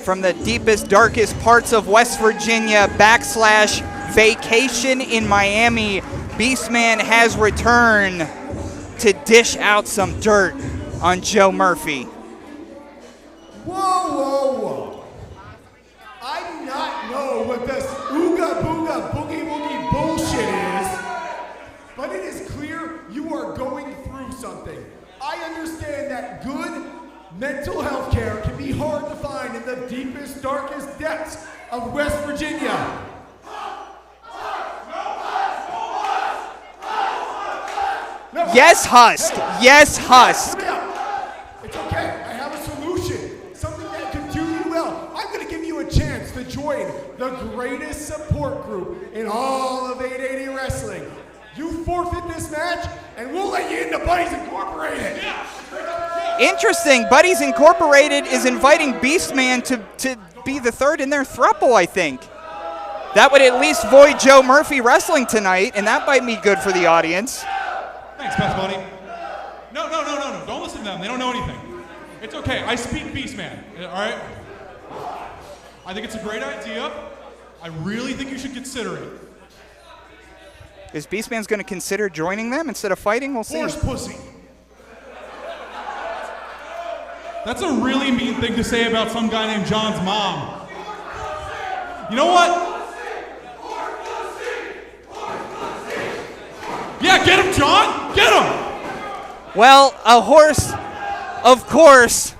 from the deepest, darkest parts of West Virginia / vacation in Miami, Beastman has returned to dish out some dirt on Joe Murphy. Whoa, whoa, whoa. I do not know what this ooga booga boogie woogie bullshit is, but it is clear you are going through something. I understand that good mental health care can be hard to find in the deepest, darkest depths of West Virginia. No, yes, Husk. Hey, yes, Husk. It's okay. I have a solution. Something that can do you well. I'm going to give you a chance to join the greatest support group in all of 880 wrestling. You forfeit this match, and we'll let you into Buddies Incorporated. Interesting. Buddies Incorporated is inviting Beastman to be the third in their throuple, I think. That would at least void Joe Murphy wrestling tonight, and that might be good for the audience. Thanks, best buddy. No. Don't listen to them. They don't know anything. It's okay. I speak Beastman, all right? I think it's a great idea. I really think you should consider it. Is Beastman's going to consider joining them instead of fighting? We'll see. Horse pussy. That's a really mean thing to say about some guy named John's mom. You know what? Yeah, get him, John! Get him! Well, a horse, of course.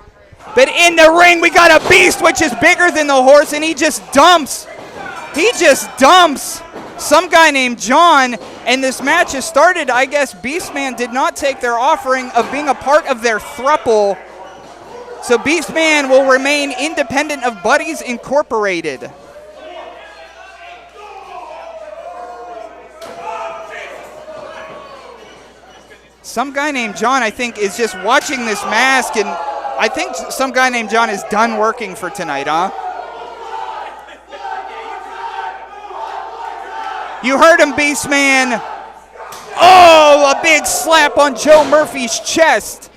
But in the ring, we got a beast, which is bigger than the horse, and he just dumps. He just dumps some guy named John, and this match has started. I guess Beastman did not take their offering of being a part of their throuple. So Beastman will remain independent of Buddies Incorporated. Some guy named John, I think, is just watching this mask, and I think some guy named John is done working for tonight, huh? You heard him, Beastman. Oh, a big slap on Joe Murphy's chest.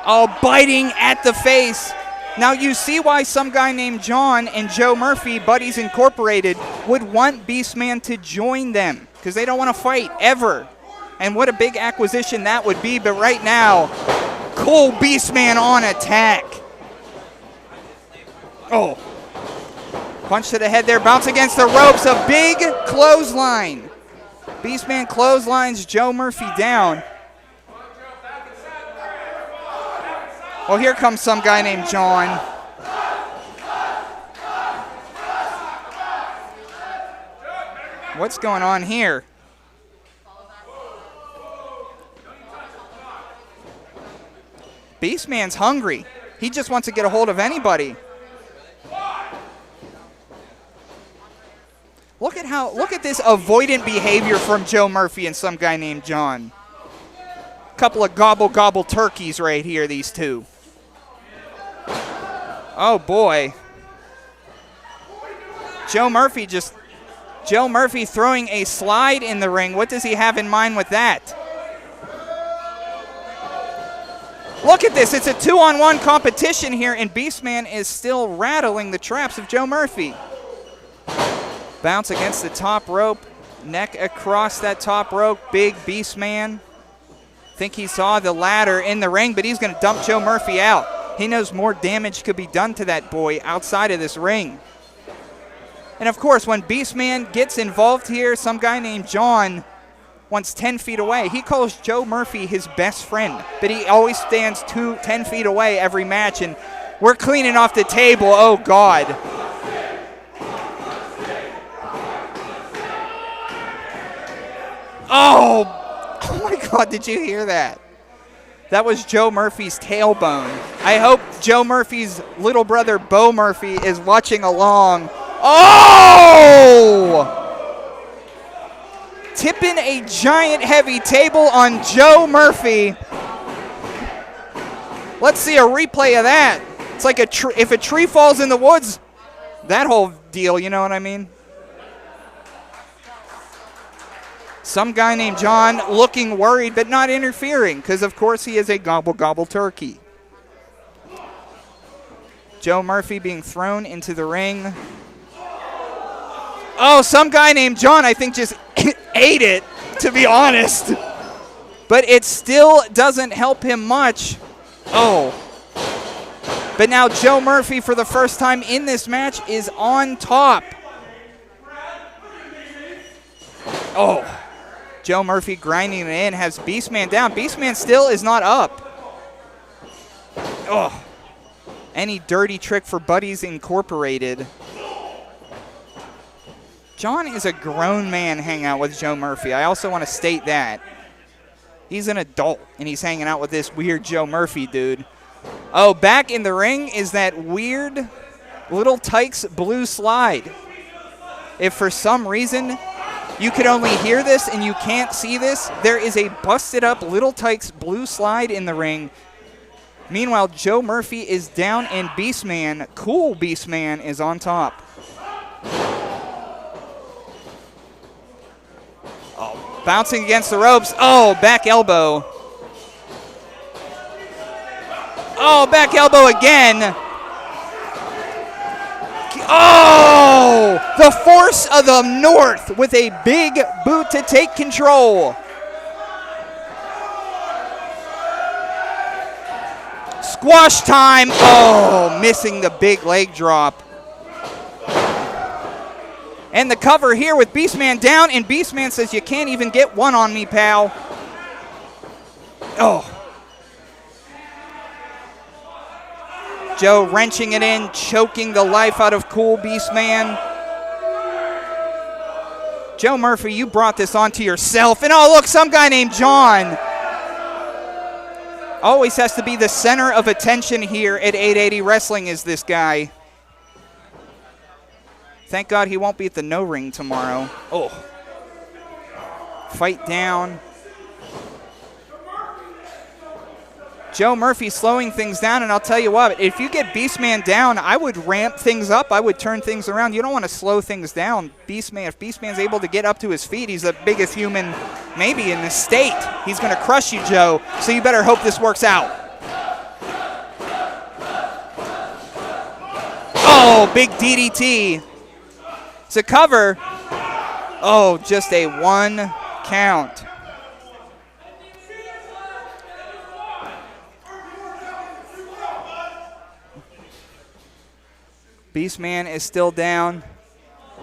Oh, biting at the face. Now you see why some guy named John and Joe Murphy, Buddies Incorporated, would want Beastman to join them, because they don't want to fight ever. And what a big acquisition that would be. But right now, cool Beastman on attack. Oh. Punch to the head there, bounce against the ropes, a big clothesline. Beastman clotheslines Joe Murphy down. Well, here comes some guy named John. What's going on here? Beastman's hungry. He just wants to get a hold of anybody. Look at this avoidant behavior from Joe Murphy and some guy named John. Couple of gobble turkeys right here, these two. Oh boy. Joe Murphy throwing a slide in the ring. What does he have in mind with that? Look at this. It's a 2-on-1 competition here, and Beastman is still rattling the traps of Joe Murphy. Bounce against the top rope. Neck across that top rope. Big Beastman. Think he saw the ladder in the ring, but he's going to dump Joe Murphy out. He knows more damage could be done to that boy outside of this ring. And of course, when Beastman gets involved here, some guy named John wants 10 feet away. He calls Joe Murphy his best friend, but he always stands 10 feet away every match, and we're cleaning off the table. Oh, God. Oh my God, did you hear that? That was Joe Murphy's tailbone. I hope Joe Murphy's little brother, Bo Murphy, is watching along. Oh! Tipping a giant heavy table on Joe Murphy. Let's see a replay of that. It's like if a tree falls in the woods, that whole deal, you know what I mean? Some guy named John looking worried but not interfering, because of course he is a gobble turkey. Joe Murphy being thrown into the ring. Oh, some guy named John, I think, just ate it, to be honest. But it still doesn't help him much. Oh. But now Joe Murphy, for the first time in this match, is on top. Oh. Joe Murphy grinding it in, has Beastman down. Beastman still is not up. Oh. Any dirty trick for Buddies Incorporated. John is a grown man hanging out with Joe Murphy. I also want to state that. He's an adult, and he's hanging out with this weird Joe Murphy dude. Oh, back in the ring is that weird Little Tykes blue slide. If for some reason you could only hear this and you can't see this, there is a busted up Little Tykes blue slide in the ring. Meanwhile, Joe Murphy is down and Beastman, cool Beastman, is on top. Oh, bouncing against the ropes. Oh, back elbow. Oh, back elbow again. Oh, the force of the North with a big boot to take control. Squash time. Oh, missing the big leg drop. And the cover here with Beastman down, and Beastman says, you can't even get one on me, pal. Oh. Joe wrenching it in, choking the life out of cool Beastman. Joe Murphy, you brought this onto yourself. And oh, look, some guy named John. Always has to be the center of attention here at 880 Wrestling is this guy. Thank God he won't be at the No Ring tomorrow. Oh. Fight down. Joe Murphy slowing things down, and I'll tell you what, if you get Beastman down, I would ramp things up. I would turn things around. You don't want to slow things down. Beastman, if Beastman's able to get up to his feet, he's the biggest human maybe in the state. He's going to crush you, Joe, so you better hope this works out. Oh, big DDT. It's a cover. Oh, just a 1 count. Beastman is still down.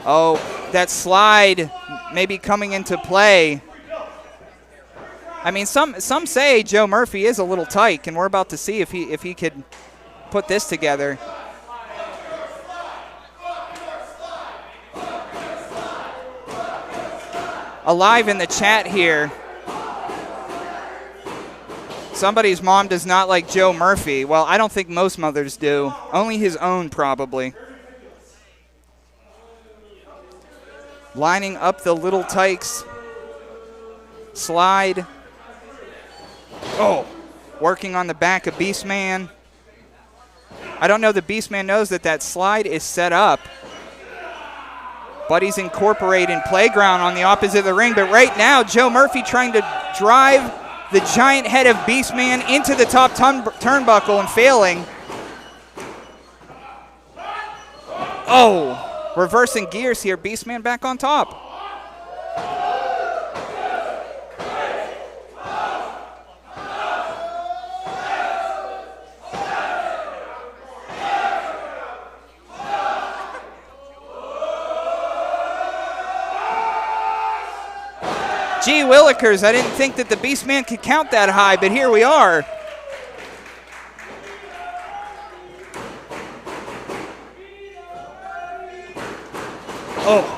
Oh, that slide maybe coming into play. I mean, some say Joe Murphy is a little tyke, and we're about to see if he could put this together. Alive in the chat here. Somebody's mom does not like Joe Murphy. Well, I don't think most mothers do. Only his own, probably. Lining up the Little Tykes. Slide. Oh, working on the back of Beastman. I don't know that Beastman knows that slide is set up. Buddies Incorporated Playground on the opposite of the ring. But right now, Joe Murphy trying to drive the giant head of Beastman into the top turnbuckle and failing. Oh, reversing gears here. Beastman back on top. Gee willikers, I didn't think that the Beastman could count that high, but here we are. Oh.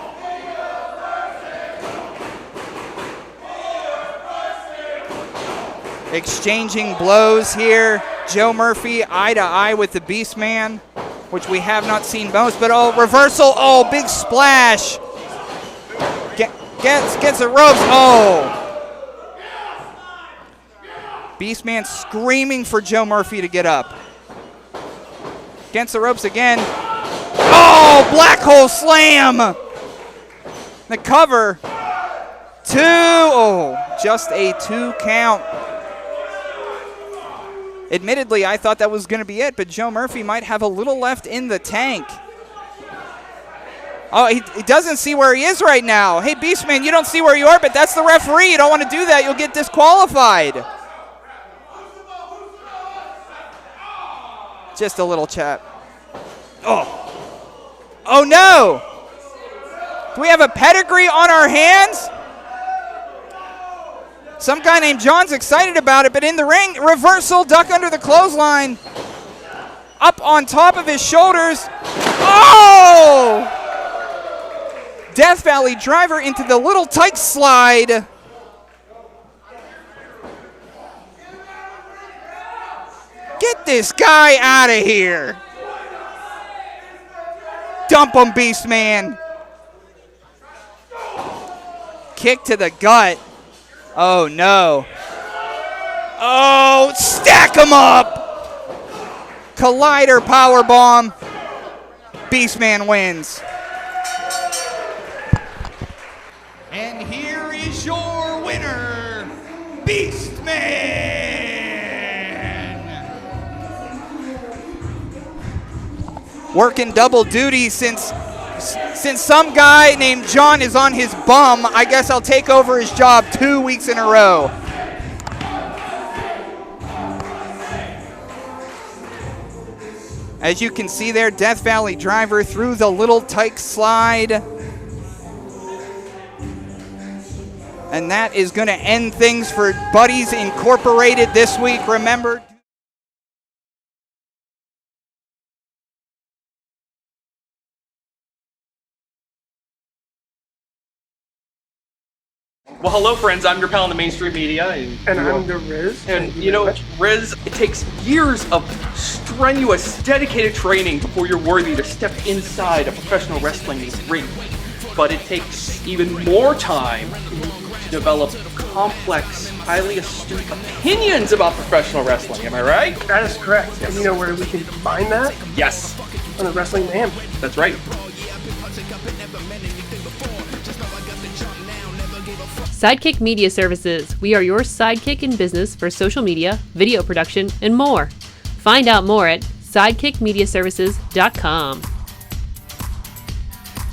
Exchanging blows here. Joe Murphy eye to eye with the Beastman, which we have not seen most, but oh, reversal. Oh, big splash. Gets the ropes. Oh. Beastman screaming for Joe Murphy to get up. Against the ropes again. Oh, black hole slam. The cover. 2. Oh, just a 2 count. Admittedly, I thought that was going to be it, but Joe Murphy might have a little left in the tank. Oh, he doesn't see where he is right now. Hey, Beastman, you don't see where you are, but that's the referee. You don't want to do that. You'll get disqualified. Just a little chat. Oh, no. Do we have a pedigree on our hands? Some guy named John's excited about it, but in the ring, reversal, duck under the clothesline. Up on top of his shoulders. Oh! Death Valley driver into the little tight slide. Get this guy out of here. Dump him, Beastman. Kick to the gut. Oh, no. Oh, stack him up. Collider powerbomb. Beastman wins. And here is your winner, Beastman. Working double duty since some guy named John is on his bum. I guess I'll take over his job 2 weeks in a row. As you can see there, Death Valley driver through the little tight slide. And that is going to end things for Buddies Incorporated this week. Remember, well, hello, friends. I'm your pal in the mainstream media. And I'm the Riz. And, you know, Riz, it takes years of strenuous, dedicated training before you're worthy to step inside a professional wrestling ring. But it takes even more time to develop complex, highly astute opinions about professional wrestling. Am I right? That is correct. And you know where we can find that? Yes. On the Wrestling Mayhem. That's right. Sidekick Media Services. We are your sidekick in business for social media, video production, and more. Find out more at sidekickmediaservices.com.